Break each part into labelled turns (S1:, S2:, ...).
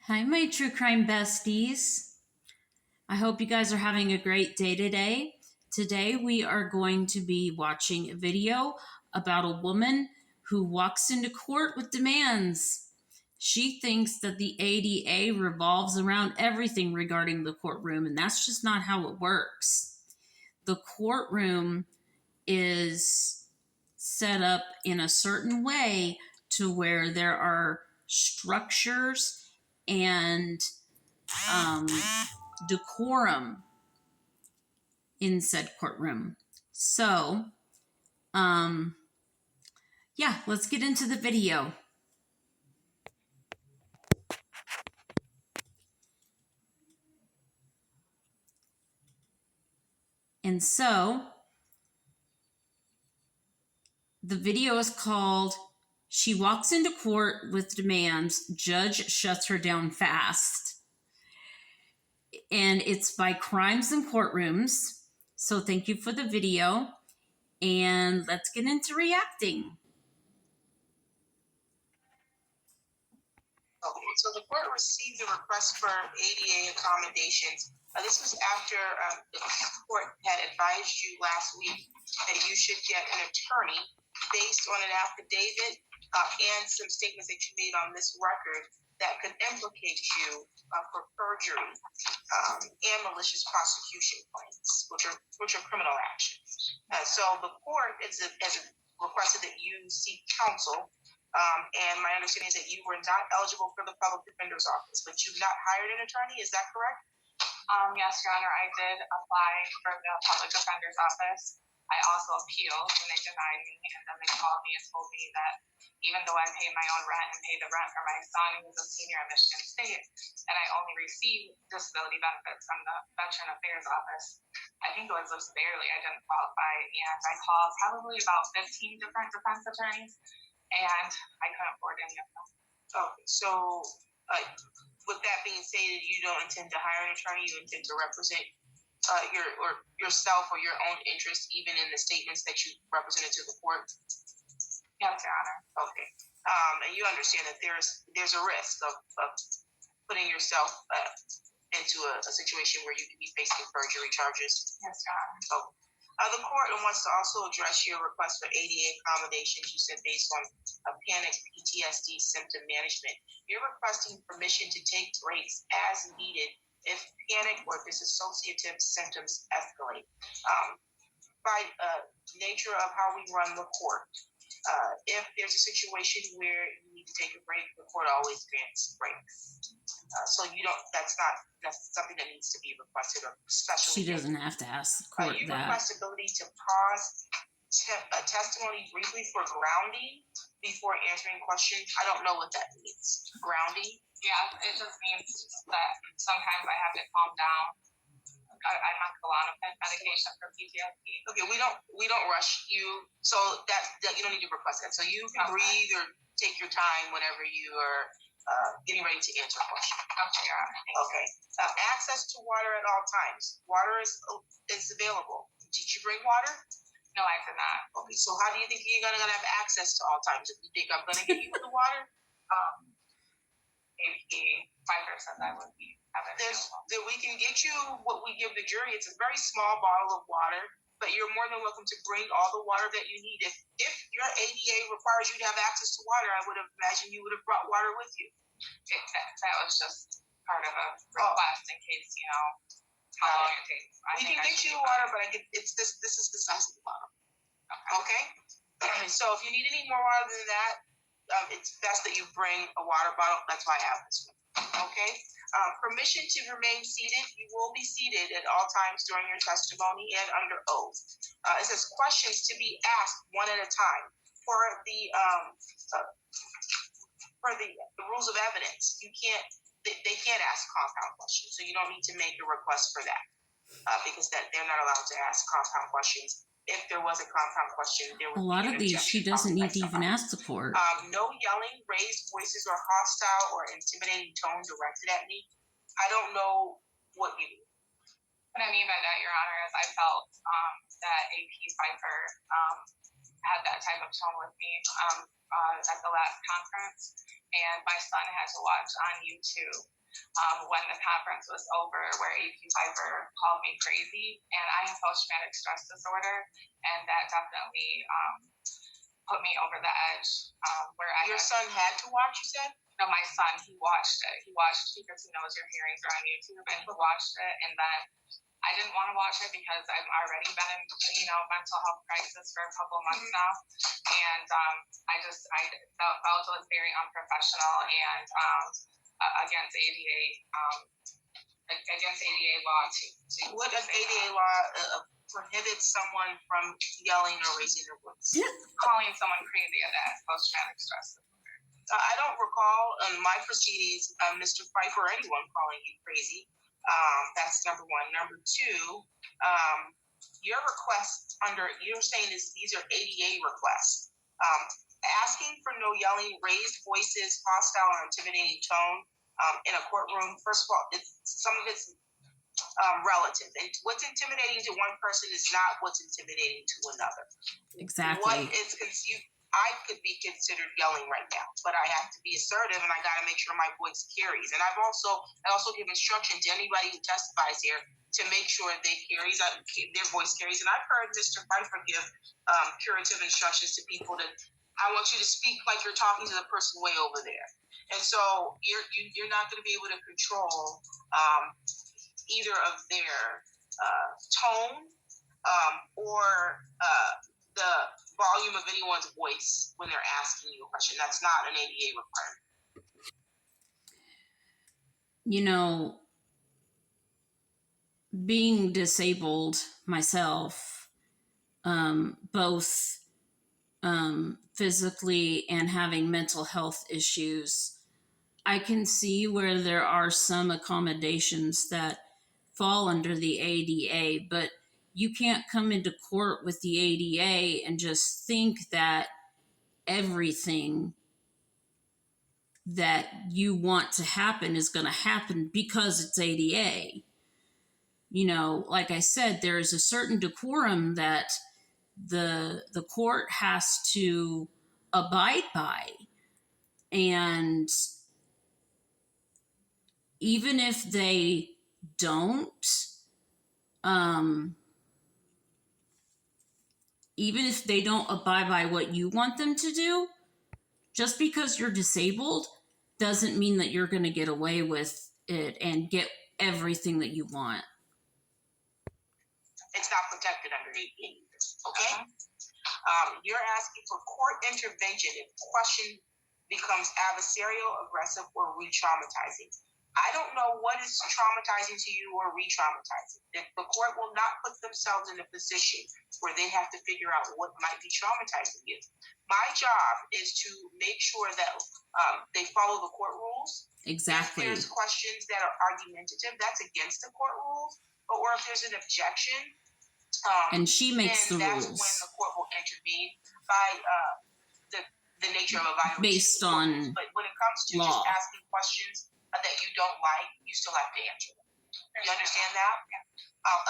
S1: Hi, my true crime besties. I hope you guys are having a great day today. Today, we are going to be watching a video about a woman who walks into court with demands. She thinks that the ADA revolves around everything regarding the courtroom, and that's just not how it works. The courtroom is set up in a certain way to where there are structures and um, decorum in said courtroom. So, yeah, let's get into the video. And so, the video is called She Walks into Court with Demands, Judge Shuts Her Down Fast. And it's by Crimes and Courtrooms. So thank you for the video. And let's get into reacting.
S2: Okay, so the court received a request for ADA accommodations. This was after the court had advised you last week that you should get an attorney based on an affidavit and some statements that you made on this record that could implicate you for perjury and malicious prosecution claims, which are criminal actions. So the court has requested that you seek counsel. And my understanding is that you were not eligible for the public defender's office, but you've not hired an attorney. Is that correct?
S3: Yes, Your Honor, I did apply for the public defender's office. I also appealed and they denied me, and then they called me and told me that even though I paid my own rent and paid the rent for my son, who was a senior at Michigan State, and I only received disability benefits from the Veteran Affairs Office, I think it was just barely, I didn't qualify, and I called probably about 15 different defense attorneys, and I couldn't afford any of them.
S2: Okay, so with that being stated, you don't intend to hire an attorney. You intend to represent yourself or your own interest, even in the statements that you represented to the court.
S3: Yes, Your Honor.
S2: Okay, and you understand that there's a risk of putting yourself into a situation where you could be facing perjury charges.
S3: Yes, Your Honor.
S2: Okay. The court wants to also address your request for ADA accommodations, you said, based on panic PTSD symptom management. You're requesting permission to take breaks as needed if panic or dissociative symptoms escalate. By nature of how we run the court, if there's a situation where you need to take a break, the court always grants breaks. So that's something that needs to be requested, or especially.
S1: She doesn't have to ask the court
S2: you
S1: that.
S2: request ability to pause testimony briefly for grounding before answering questions. I don't know what that means. Grounding?
S3: Yeah, it just means that sometimes I have to calm down. I'm on Klonopin medication for PTSD.
S2: Okay, we don't rush you, so that you don't need to request that. So you can breathe or take your time whenever you are getting ready to answer a question.
S3: Okay, Your Honor.
S2: Okay. Access to water at all times. Water is available. Did you bring water?
S3: No, I did not.
S2: Okay, so how do you think you're gonna have access to all times? If you think I'm gonna get you the water?
S3: Maybe 5% I would be having.
S2: That we can get you what we give the jury. It's a very small bottle of water, but you're more than welcome to bring all the water that you need. If your ADA requires you to have access to water, I would have imagined you would have brought water with you.
S3: That was just part of a request in case, how long it takes.
S2: We can get you water, but this is the size of the bottle. Okay? So if you need any more water than that, it's best that you bring a water bottle. That's why I have this one. Okay? Permission to remain seated. You will be seated at all times during your testimony and under oath. It says questions to be asked one at a time. For the rules of evidence, they can't ask compound questions, so you don't need to make a request for that because they're not allowed to ask compound questions. If there was a compound question, there would
S1: be a lot of these she doesn't need to even ask the court.
S2: No yelling, raised voices, or hostile or intimidating tone directed at me. I don't know what you mean.
S3: What I mean by that, Your Honor, is I felt that AP Pfeiffer had that type of tone with me at the last conference, and my son had to watch on YouTube when the conference was over, where AP Piper called me crazy, and I have post-traumatic stress disorder, and that definitely put me over the edge.
S2: Your son had to watch, you said?
S3: No, my son, he watched it. He watched because he knows your hearings are on YouTube, and he watched it, and then I didn't want to watch it because I've already been in, mental health crisis for a couple months now, and I felt it was very unprofessional and against ADA law to
S2: what does ADA law prohibits someone from yelling or raising their voice?
S3: calling someone crazy at that post-traumatic stress disorder.
S2: I don't recall in my proceedings, Mr. Pfeiffer or anyone calling you crazy. That's number one. Number two, your request you're saying these are ADA requests. Asking for no yelling, raised voices, hostile or intimidating tone in a courtroom. First of all, some of it's relative. And what's intimidating to one person is not what's intimidating to another.
S1: Exactly.
S2: I could be considered yelling right now, but I have to be assertive, and I got to make sure my voice carries. And I also give instruction to anybody who testifies here to make sure their voice carries. And I've heard Mr. Pfeiffer give curative instructions to people that I want you to speak like you're talking to the person way over there. And so you're not going to be able to control either of their tone or the volume of anyone's voice when they're asking you a question. That's not an ADA requirement.
S1: Being disabled myself, both physically and having mental health issues, I can see where there are some accommodations that fall under the ADA, but you can't come into court with the ADA and just think that everything that you want to happen is going to happen because it's ADA. Like I said, there is a certain decorum that the court has to abide by. And even if they don't, abide by what you want them to do, just because you're disabled doesn't mean that you're going to get away with it and get everything that you want.
S2: It's not protected under ADA, okay? You're asking for court intervention if question becomes adversarial, aggressive, or re-traumatizing. I don't know what is traumatizing to you or re-traumatizing. The court will not put themselves in a position where they have to figure out what might be traumatizing you. My job is to make sure that they follow the court rules.
S1: Exactly.
S2: If there's questions that are argumentative, that's against the court rules. Or if there's an objection,
S1: and she makes the
S2: that's
S1: rules.
S2: when the court will intervene by the nature of a violation.
S1: Based on
S2: But when it comes to
S1: law.
S2: just asking questions that you don't like, you still have to answer them. You understand that?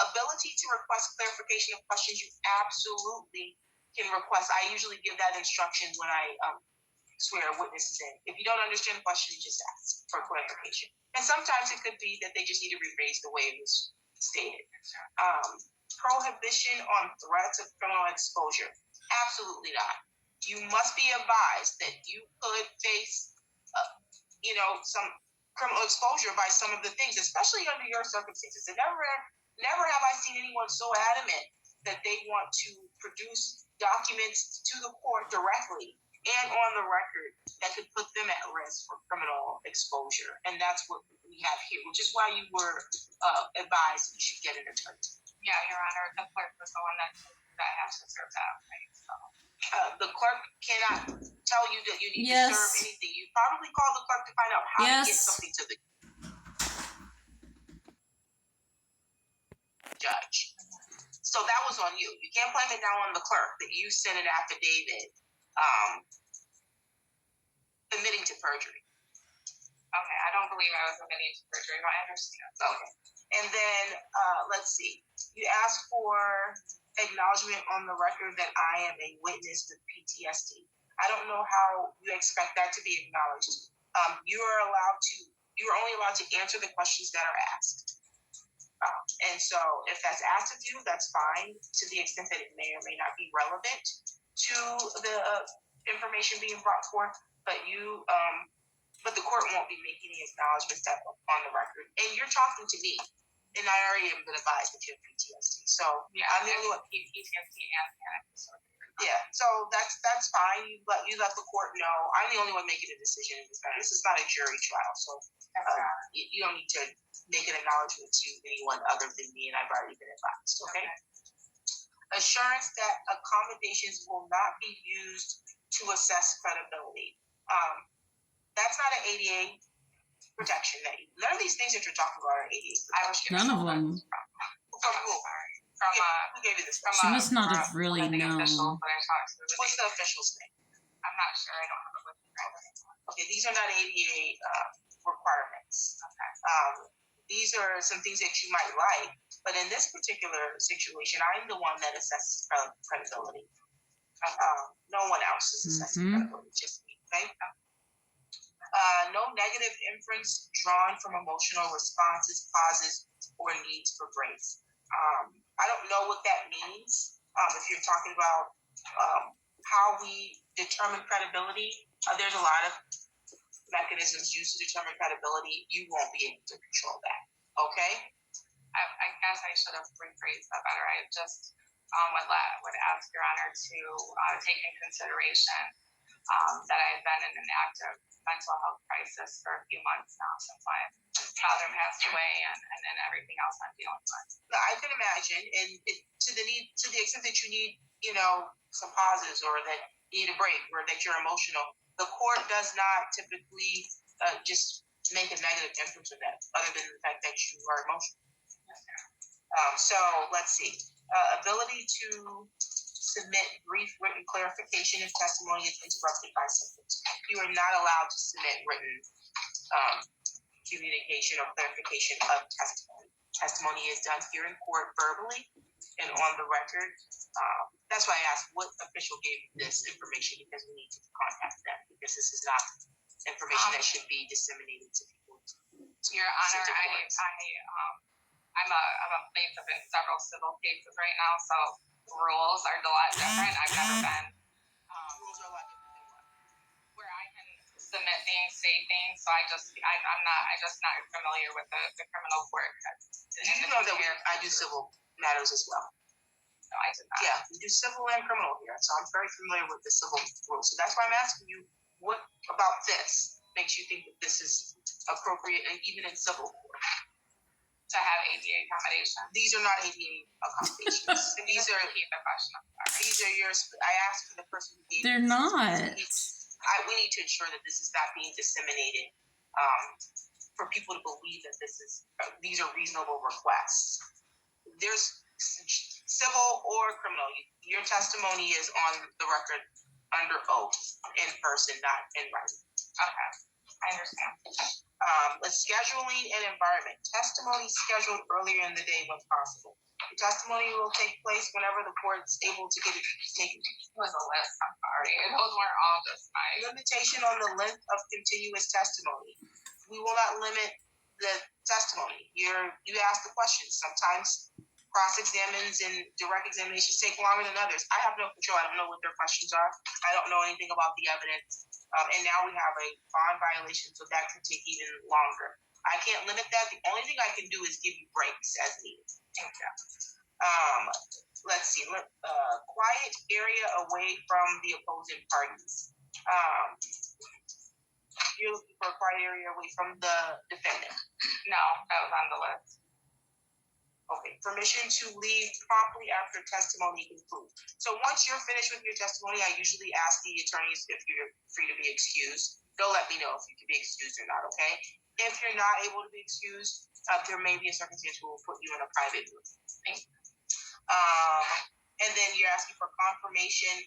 S2: Ability to request clarification of questions, you absolutely can request. I usually give that instruction when I swear witnesses in. If you don't understand the question, you just ask for clarification. And sometimes it could be that they just need to rephrase the way it was stated. Prohibition on threats of criminal exposure. Absolutely not. You must be advised that you could face, some criminal exposure by some of the things, especially under your circumstances. And never have I seen anyone so adamant that they want to produce documents to the court directly and on the record that could put them at risk for criminal exposure. And that's what we have here, which is why you were advised you should get an attorney.
S3: Yeah, Your Honor, the clerk was the one that has to serve that, right? So.
S2: The clerk cannot tell you that you need
S1: Yes.
S2: to serve anything. You probably call the clerk to find out how to get something to the judge. So that was on you. You can't blame it now on the clerk that you sent an affidavit admitting to perjury.
S3: Okay, I don't believe I was admitting to perjury, but I understand.
S2: Okay. And then, let's see. You asked for acknowledgement on the record that I am a witness with PTSD. I don't know how you expect that to be acknowledged. You are allowed to You are only allowed to answer the questions that are asked. And so if that's asked of you, that's fine, to the extent that it may or may not be relevant to the information being brought forth, but but the court won't be making the acknowledgments that are on the record. And you're talking to me, and I already have been advised that you have PTSD. So
S3: Yeah,
S2: I'm the only one.
S3: PTSD and panic disorder.
S2: Yeah, so that's fine. You let the court know. I'm the only one making a decision in this matter. This is not a jury trial, so you don't need to make an acknowledgement to anyone other than me, and I've already been advised. Okay. Assurance that accommodations will not be used to assess credibility. That's not an ADA protection. None of these things that you're talking about are ADA protection.
S1: None of them.
S2: From who? Who gave you this?
S1: She must not have really known.
S2: What's the official's name?
S3: I'm not sure. I don't have it with me.
S2: Okay, these are not ADA requirements. Okay. These are some things that you might like, but in this particular situation, I'm the one that assesses credibility. No one else is assessing credibility, just me. Okay. No negative inference drawn from emotional responses, pauses, or needs for grace. I don't know what that means. If you're talking about how we determine credibility, there's a lot of mechanisms used to determine credibility. You won't be able to control that. Okay?
S3: I guess I should have rephrased that better. I just would ask Your Honor to take in consideration that I've been in an active mental health crisis for a few months now since my father passed away and everything else I'm dealing with.
S2: I can imagine, and to the extent that you need, some pauses, or that you need a break, or that you're emotional, the court does not typically just make a negative inference of that, other than the fact that you are emotional. So let's see. Ability to submit brief written clarification if testimony is interrupted by symptoms. You are not allowed to submit written communication or clarification of testimony. Testimony is done here in court verbally and on the record. That's why I asked what official gave you this information, because we need to contact them, because this is not information that should be disseminated to people.
S3: Your Honor, I'm a plaintiff in several civil cases right now, so rules are a lot different. I've never been.
S2: Rules are a lot different than what?
S3: Where I can submit things, say things. So I'm just not familiar with the criminal court.
S2: You know that I do civil matters as well.
S3: No, I did not.
S2: Yeah, we do civil and criminal here, so I'm very familiar with the civil rules. So that's why I'm asking you, what about this makes you think that this is appropriate, and even in civil court?
S3: To have ADA accommodation?
S2: These are not ADA accommodations. These are.
S3: Repeat the question.
S2: These are yours. I asked for the person who gave.
S1: They're not.
S2: We need to ensure that this is not being disseminated for people to believe that these are reasonable requests. There's civil or criminal. Your testimony is on the record under oath, in person, not in writing.
S3: Okay, I understand.
S2: Scheduling and environment. Testimony scheduled earlier in the day when possible. The testimony will take place whenever the court's able to get it taken.
S3: It was a list, I'm sorry. Those weren't all just mine.
S2: Limitation on the length of continuous testimony. We will not limit the testimony. You ask the questions. Sometimes cross-examines and direct examinations take longer than others. I have no control. I don't know what their questions are. I don't know anything about the evidence. And now we have a bond violation, so that can take even longer. I can't limit that. The only thing I can do is give you breaks as needed.
S3: Thank you.
S2: Let's see. Quiet area away from the opposing parties. You're looking for a quiet area away from the defendant?
S3: No, that was on the list.
S2: Okay. Permission to leave promptly after testimony concludes. So once you're finished with your testimony, I usually ask the attorneys if you're free to be excused. They'll let me know if you can be excused or not, okay? If you're not able to be excused, there may be a circumstance where we'll put you in a private room. And then you're asking for confirmation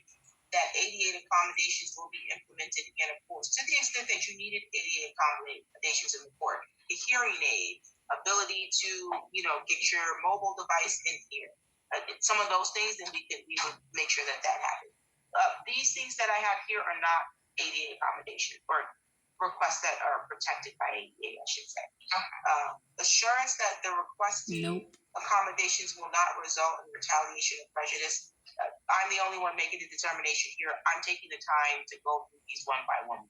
S2: that ADA accommodations will be implemented and enforced to the extent that you needed ADA accommodations in the court. A hearing aid, ability to, get your mobile device in here. Some of those things, then we would make sure that happened. These things that I have here are not ADA accommodation or requests that are protected by ADA, I should say.
S3: Okay.
S2: Assurance that the requested
S1: Nope.
S2: accommodations will not result in retaliation or prejudice. I'm the only one making the determination here. I'm taking the time to go through these one by one,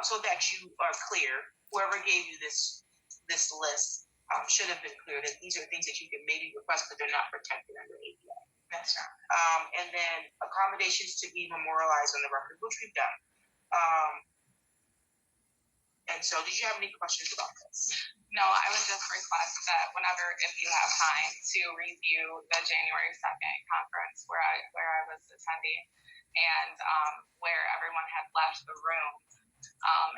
S2: so that you are clear. Whoever gave you this list should have been clear that these are things that you can maybe request, but they're not protected under ADA.
S3: That's right.
S2: And then accommodations to be memorialized on the record, which we've done. And so, did you have any questions about this?
S3: No, I would just request that whenever, if you have time, to review the January 2nd conference where I was attending, and where everyone had left the room,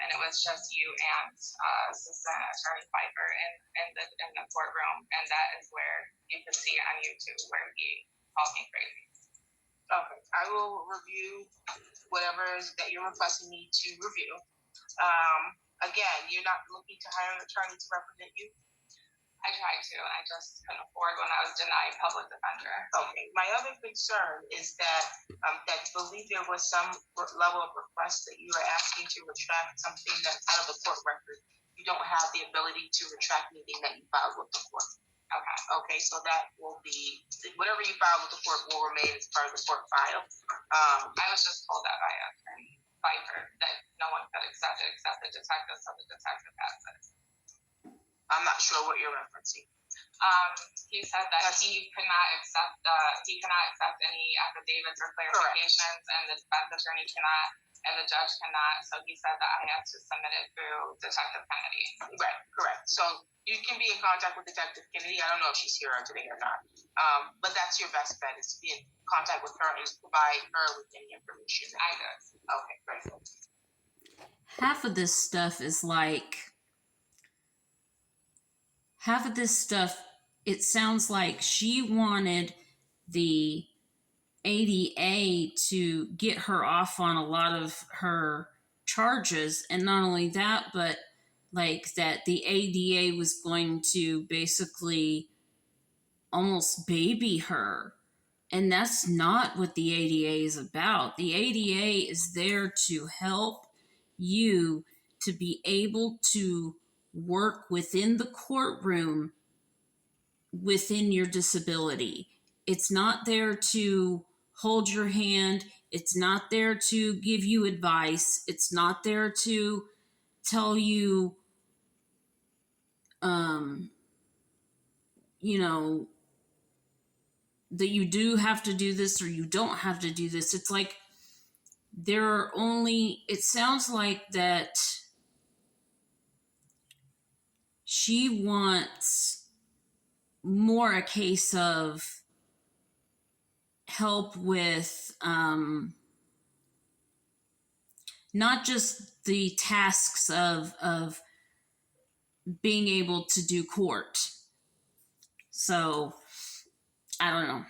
S3: and it was just you and Assistant Attorney Pfeiffer in the courtroom, and that is where you could see on YouTube where he called me crazy.
S2: Okay, I will review whatever that you're requesting me to review. Again, you're not looking to hire an attorney to represent you?
S3: I tried to, and I just couldn't afford when I was denied public defender.
S2: Okay. My other concern is that I believe there was some level of request that you are asking to retract something that's out of the court record. You don't have the ability to retract anything that you filed with the court.
S3: Okay.
S2: Okay, so that will be, whatever you filed with the court will remain as part of the court file.
S3: I was just told that by Attorney Pfeiffer that no one could accept it except the detective, so the detective has it.
S2: I'm not sure what you're referencing.
S3: He said that he cannot accept any affidavits or clarifications, and the defense attorney cannot, and the judge cannot. So he said that I have to submit it through Detective Kennedy.
S2: Right, correct. So you can be in contact with Detective Kennedy. I don't know if she's here today or not, but that's your best bet, is to be in contact with her and provide her with any information.
S3: I did.
S2: Okay, great.
S1: Half of this stuff is like, it sounds like she wanted the ADA to get her off on a lot of her charges. And not only that, but like that the ADA was going to basically almost baby her. And that's not what the ADA is about. The ADA is there to help you to be able to work within the courtroom within your disability. It's not there to hold your hand. It's not there to give you advice. It's not there to tell you, that you do have to do this or you don't have to do this. It's like it sounds like that she wants more a case of help with not just the tasks of being able to do court. So I don't know.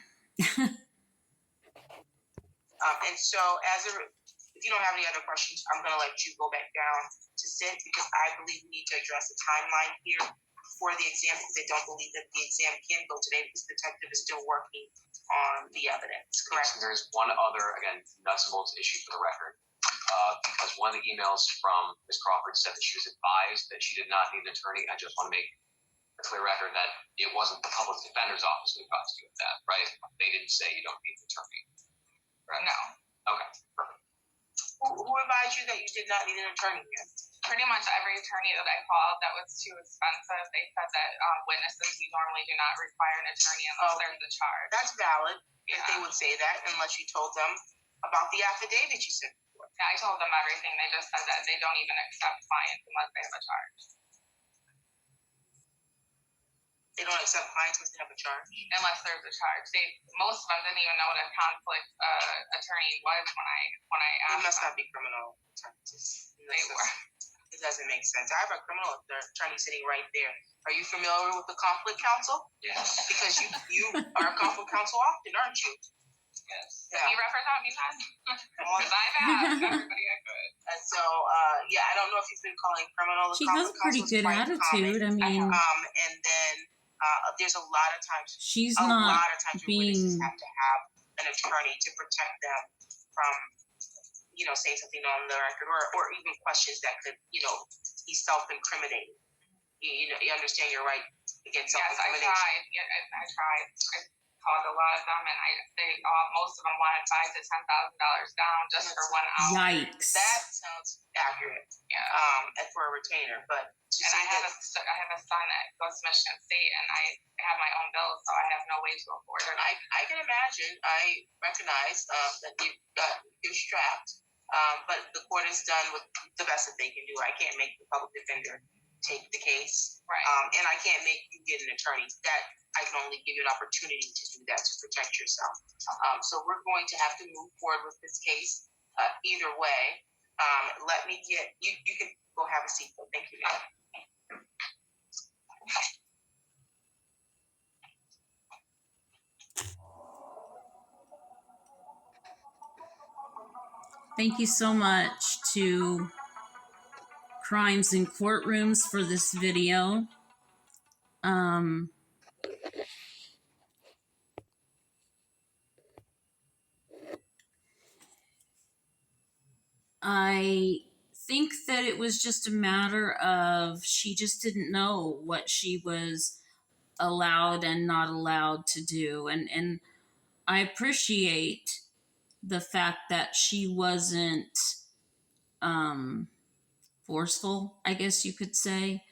S2: And so if you don't have any other questions, I'm going to let you go back down to sit, because I believe we need to address the timeline here for the exam, because I don't believe that the exam can go today because the detective is still working on the evidence, correct?
S4: Yes, there's one other, again, nuts and bolts issue for the record, because one of the emails from Ms. Crawford said that she was advised that she did not need an attorney. I just want to make a clear record that it wasn't the public defender's office who advised you of that, right? They didn't say you don't need an attorney. Right?
S3: No.
S4: Okay, perfect.
S2: Who advised you that you did not need an attorney here?
S3: Pretty much every attorney that I called that was too expensive, they said that witnesses, you normally do not require an attorney unless there's a charge.
S2: That's valid, if they would say that, unless you told them about the affidavit you sent before.
S3: Yeah, I told them everything. They just said that they don't even accept clients unless they have a charge.
S2: They don't accept clients unless they have a charge?
S3: Unless there's a charge. Most of them didn't even know what a conflict attorney was when I asked them.
S2: They must not be criminal attorneys.
S3: They were.
S2: It doesn't make sense. I have a criminal attorney sitting right there. Are you familiar with the conflict counsel?
S4: Yes.
S2: Because you are a conflict counsel often, aren't you?
S3: Yes.
S2: Yeah.
S3: Can you represent me then? Because I've asked everybody I could.
S2: And so, I don't know if you've been calling criminal.
S1: She has a pretty good attitude. I mean,
S2: and then there's a lot of times
S1: she's not
S2: where witnesses have to have an attorney to protect them from saying something on the record, or even questions that could, be self-incriminating. You understand your right against
S3: Yes, I
S2: self-incrimination.
S3: tried. Yeah, I tried. I called a lot of them, and most of them wanted $5,000 to $10,000 down just for 1 hour.
S1: Yikes.
S2: That sounds accurate.
S3: Yeah.
S2: And for a retainer, but
S3: And I have a son that goes to Michigan State, and I have my own bills, so I have no way to afford it.
S2: I can imagine. I recognize that you're strapped, but the court has done with the best that they can do. I can't make the public defender take the case,
S3: right?
S2: And I can't make you get an attorney. That I can only give you an opportunity to do that to protect yourself. So we're going to have to move forward with this case either way. Let me get you. You can go have a seat. Thank you, ma'am.
S1: Thank you so much to Crimes in Courtrooms for this video. I think that it was just a matter of she just didn't know what she was allowed and not allowed to do. And I appreciate the fact that she wasn't forceful, I guess you could say.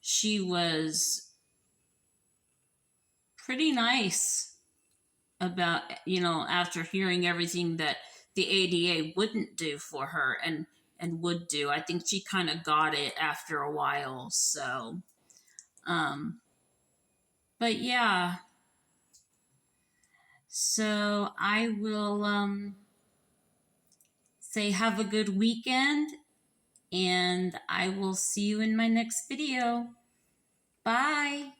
S1: She was pretty nice about, after hearing everything that the ADA wouldn't do for her and would do. I think she kind of got it after a while. So, but yeah. So I will say have a good weekend, and I will see you in my next video. Bye.